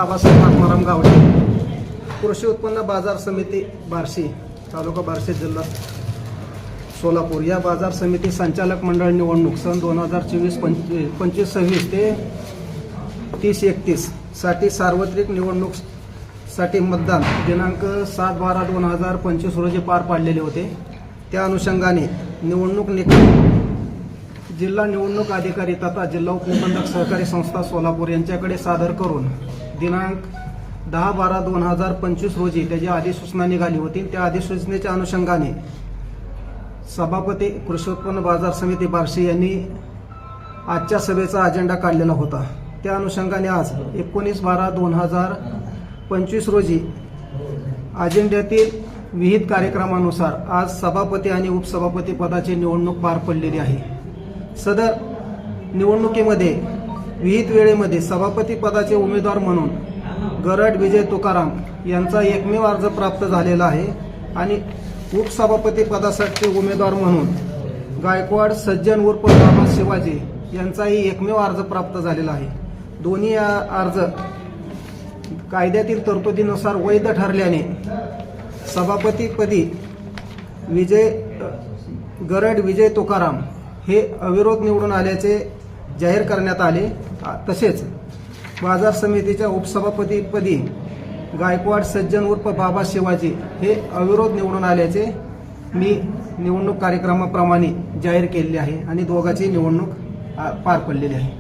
बाबासाहेब आत्माराम गावडे, कृषी उत्पन्न बाजार समिती बार्शी, तालुका बार्शी, जिल्हा सोलापूर या बाजार समिती संचालक मंडळ निवडणूक सन 2024-25-26 ते 30-31 साठी सार्वत्रिक निवडणूक साठी मतदान दिनांक 7/12/2025 रोजी पार पाडलेले होते। त्या अनुषंगाने निवडणूक निकाल जिल्हा निवडणूक अधिकारी तथा जिल्हा उपनिबंधक सहकारी संस्था सोलापूर यांच्याकडे सादर करून दिनांक 10/12/2025 रोजी त्याची अधिसूचना निघाली होती। त्या अधिसूचनेच्या अनुषंगाने सभापती कृषी उत्पन्न बाजार समिती बार्शी यांनी आजच्या सभेचा अजेंडा काढलेला होता। त्या अनुषंगाने आज 19/12/2025 रोजी अजेंड्यातील विहित कार्यक्रमानुसार आज सभापती आणि उपसभापती पदाची निवडणूक पार पडलेली आहे। सदर निवडणुकीमध्ये विहित वेळेमध्ये सभापती पदाचे उमेदवार म्हणून गरड विजय तुकाराम यांचा एकमेव अर्ज प्राप्त झालेला आहे आणि उपसभापती पदासाठी उमेदवार म्हणून गायकवाड सज्जन उर्फ बाबा शिवाजी यांचाही एकमेव अर्ज प्राप्त झालेला आहे। दोन्ही अर्ज कायद्यातील तरतुदीनुसार वैध ठरल्याने सभापतीपदी गरड विजय तुकाराम हे अविरोध निवडून आल्याचे जाहीर करण्यात आले। तसेच बाजार समितीच्या उपसभापतीपदी गायकवाड सज्जन उर्फ बाबा शिवाजी हे अविरोध निवडून आल्याचे मी निवडणूक कार्यक्रमाप्रमाणे जाहीर केलेले आहे आणि दोघांची निवडणूक पार पडलेली आहे।